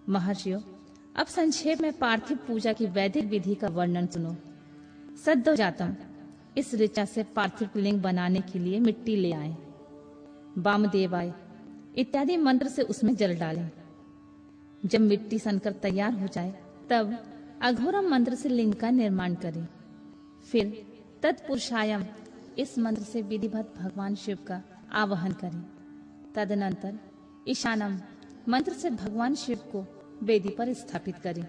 महर्षियों, अब संक्षेप में पार्थिव पूजा की वैदिक विधि का वर्णन सुनो। सद्यो जातम, इस ऋचा से पार्थिव लिंग बनाने के लिए मिट्टी ले आए। वामदेवाय इत्यादि मंत्र से उसमें जल डालें। जब मिट्टी सनकर तैयार हो जाए तब अघोरम मंत्र से लिंग का निर्माण करें। फिर तत्पुरुषायम इस मंत्र से विधिवत भगवान शिव का आवाहन करें। तदनंतर ईशानम मंत्र से भगवान शिव को वेदी पर स्थापित करें।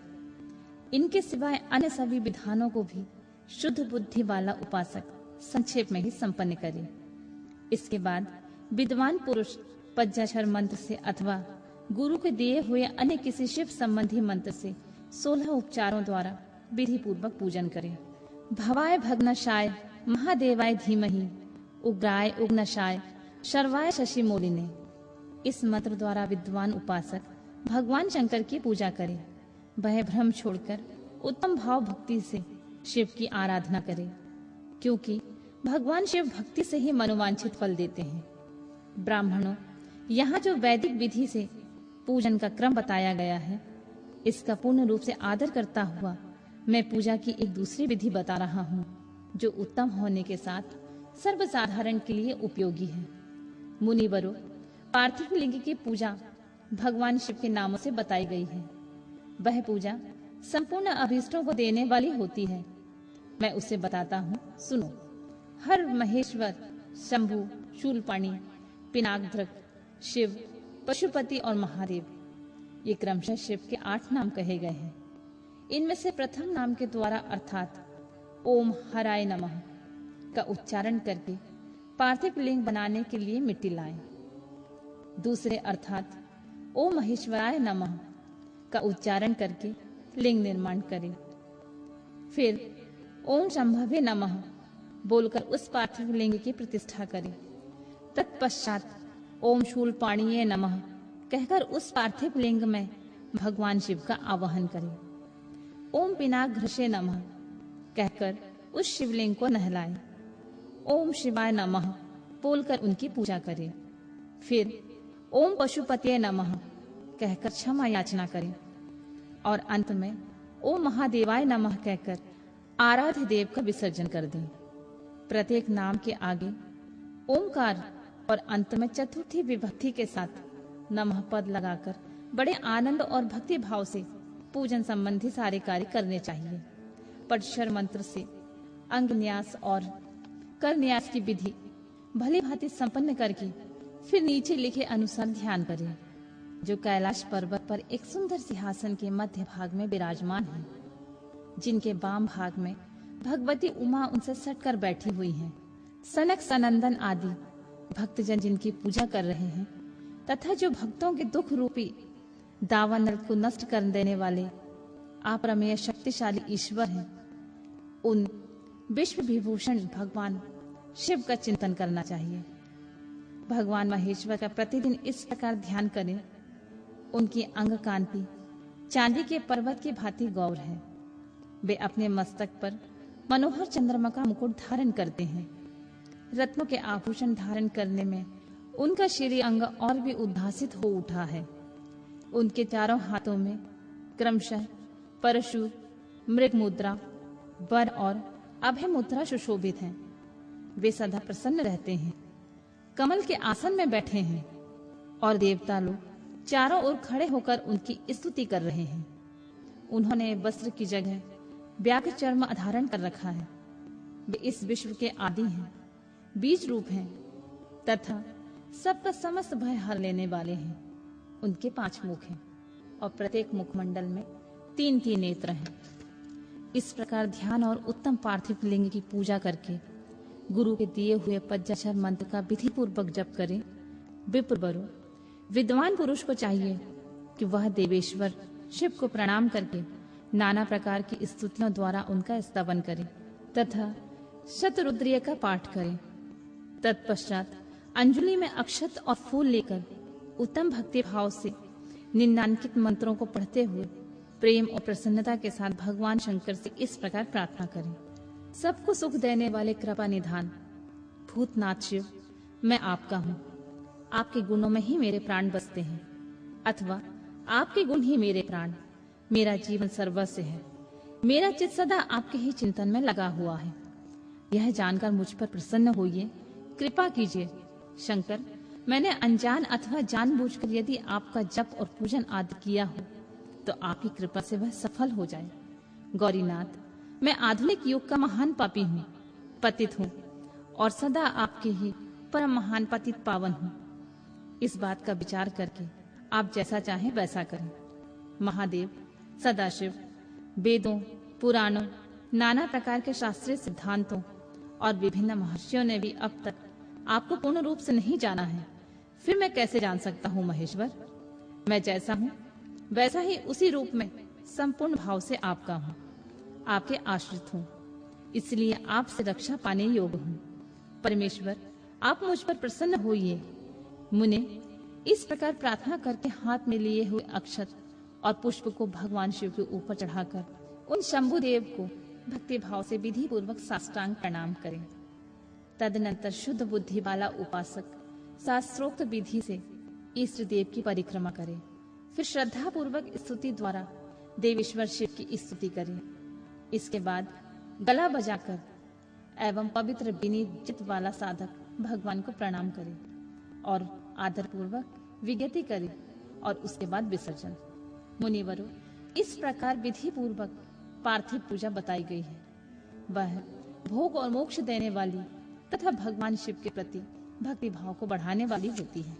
इनके सिवाय अन्य सभी विधानों को भी शुद्ध बुद्धि वाला उपासक संक्षेप में ही संपन्न करे। इसके बाद विद्वान पुरुष पंचाक्षर मंत्र से अथवा गुरु के दिए हुए अन्य किसी शिव संबंधी मंत्र से 16 उपचारों द्वारा विधि पूर्वक पूजन करें। भवाय भग्नशाय महादेवाय धीमहि उग्राय उग्नशाय शर्वाय शशि मोलिने, इस मंत्र द्वारा विद्वान उपासक भगवान शंकर की पूजा करे। वह भ्रम छोड़कर उत्तम भाव भक्ति से शिव की आराधना करे, क्योंकि भगवान शिव भक्ति से ही मनोवांछित फल देते हैं। ब्राह्मणों, यहाँ जो वैदिक विधि से पूजन का क्रम बताया गया है, इसका पूर्ण रूप से आदर करता हुआ मैं पूजा की एक दूसरी विधि बता रहा हूँ, जो उत्तम होने के साथ सर्वसाधारण के लिए उपयोगी है। मुनिवरों, पार्थिव लिंग की पूजा भगवान शिव के नामों से बताई गई है। वह पूजा संपूर्ण अभीष्टों को देने वाली होती है। मैं उसे बताता हूँ, सुनो। हर महेश्वर, शंभु, शूलपाणी, पिनाकधृक, शिव, पशुपति और महादेव, ये क्रमशः शिव के 8 नाम कहे गए हैं। इनमें से प्रथम नाम के द्वारा अर्थात ओम हराय नमः का उच्चारण करके पार्थिव लिंग बनाने के लिए मिट्टी लाएं। दूसरे अर्थात ओम महेश्वराय नमः का उच्चारण करके लिंग निर्माण करें। फिर ओम शंभवे नमः बोलकर उस पार्थिव लिंग की प्रतिष्ठा करें। तत्पश्चात ओम शूलपाणिये नमः कहकर उस पार्थिव लिंग में भगवान शिव का आवाहन करें। ओम पिनाकधृषे नमः कहकर उस शिवलिंग को नहलाएं। ओम शिवाय नमः बोलकर उनकी पूजा करें। फिर ओम पशुपतये नमः कहकर क्षमा याचना करें और अंत में ओम महादेवाय नमः कहकर आराध्य देव का विसर्जन कर दें। प्रत्येक नाम के आगे ओमकार और अंत में चतुर्थी विभक्ति के साथ नमः पद लगाकर बड़े आनंद और भक्ति भाव से पूजन संबंधी सारे कार्य करने चाहिए। पटशर मंत्र से अंग न्यास और कर न्यास की विधि भली भांति संपन्न करके फिर नीचे लिखे अनुसार ध्यान करें, जो कैलाश पर्वत पर एक सुंदर सिंहासन के मध्य भाग में विराजमान है, जिनके वाम भाग में भगवती उमा उनसे सटकर बैठी हुई हैं। सनक सनंदन आदि भक्तजन जिनकी पूजा कर रहे हैं तथा जो भक्तों के दुख रूपी दावानल को नष्ट कर देने वाले अप्रमेय शक्तिशाली ईश्वर हैं, उन विश्व विभूषण भगवान शिव का चिंतन करना चाहिए। भगवान महेश्वर का प्रतिदिन इस प्रकार ध्यान करें। उनकी अंग कांति चांदी के पर्वत की भांति गौर है। वे अपने मस्तक पर मनोहर चंद्रमा का मुकुट धारण करते हैं। रत्नों के आभूषण धारण करने में उनका श्री अंग और भी उद्भासित हो उठा है। उनके चारों हाथों में क्रमशः परशु, मृग मुद्रा, वर और अभय मुद्रा सुशोभित हैं। वे सदा प्रसन्न रहते हैं, कमल के आसन में बैठे हैं और देवता लोग चारों ओर खड़े होकर उनकी स्तुति कर रहे हैं। उन्होंने वस्त्र की जगह व्याघ्र चर्म धारण कर रखा है। वे इस विश्व के आदि हैं, बीज रूप हैं तथा सबका समस्त भय हर लेने वाले हैं। उनके 5 मुख हैं और प्रत्येक मुखमंडल में 3-3 नेत्र हैं। इस प्रकार ध्यान और उत्तम पार्थिव लिंग की पूजा करके गुरु के दिए हुए पंचाक्षर मंत्र का विधि पूर्वक जप करें। विप्रवरों, विद्वान पुरुष को चाहिए कि वह देवेश्वर शिव को प्रणाम करके नाना प्रकार की स्तुतियों द्वारा उनका स्तवन करे तथा शतरुद्रीय का पाठ करे। तत्पश्चात अंजलि में अक्षत और फूल लेकर उत्तम भक्ति भाव से निम्नांकित मंत्रों को पढ़ते हुए प्रेम और प्रसन्नता के साथ भगवान शंकर से इस प्रकार प्रार्थना करें। सबको सुख देने वाले कृपा निधान भूतनाथ शिव, मैं आपका हूँ। आपके गुणों में ही मेरे प्राण बसते हैं, अथवा आपके गुण ही मेरे प्राण, मेरा जीवन सर्वस्व है। मेरा चित्त सदा आपके ही चिंतन में लगा हुआ है। यह जानकर मुझ पर प्रसन्न होइए, कृपा कीजिए। शंकर, मैंने अनजान अथवा जानबूझकर यदि आपका जप और पूजन आदि किया हो तो आपकी कृपा से वह सफल हो जाए। गौरीनाथ, मैं आधुनिक युग का महान पापी हूँ, पतित हूँ और सदा आपके ही परम महान पतित पावन हूँ। इस बात का विचार करके आप जैसा चाहें वैसा करें। महादेव, सदाशिव, वेदों, पुराणों, नाना प्रकार के शास्त्रीय सिद्धांतों और विभिन्न महर्षियों ने भी अब तक आपको पूर्ण रूप से नहीं जाना है, फिर मैं कैसे जान सकता हूँ महेश्वर? मैं जैसा हूँ वैसा ही उसी रूप में संपूर्ण भाव से आपका हूँ, आपके आश्रित हूँ, इसलिए आपसे रक्षा पाने योग्य हूँ। परमेश्वर, आप मुझ पर प्रसन्न होइए। मुने इस प्रकार प्रार्थना करके हाथ में लिए हुए अक्षत और पुष्प को भगवान शिव के ऊपर चढ़ाकर उन शंभुदेव को भक्ति भाव से विधि पूर्वक साष्टांग प्रणाम करें। तदनंतर शुद्ध बुद्धि वाला उपासक शास्त्रोक्त विधि से इष्ट देव की परिक्रमा करे। फिर श्रद्धा पूर्वक स्तुति द्वारा देवेश्वर शिव की स्तुति करे। इसके बाद गला बजाकर एवं पवित्र विनीत चित्त वाला साधक भगवान को प्रणाम करे और आदर पूर्वक विज्ञति करे और उसके बाद विसर्जन। मुनिवरों, इस प्रकार विधि पूर्वक पार्थिव पूजा बताई गई है। वह भोग और मोक्ष देने वाली तथा भगवान शिव के प्रति भक्ति भाव को बढ़ाने वाली होती है।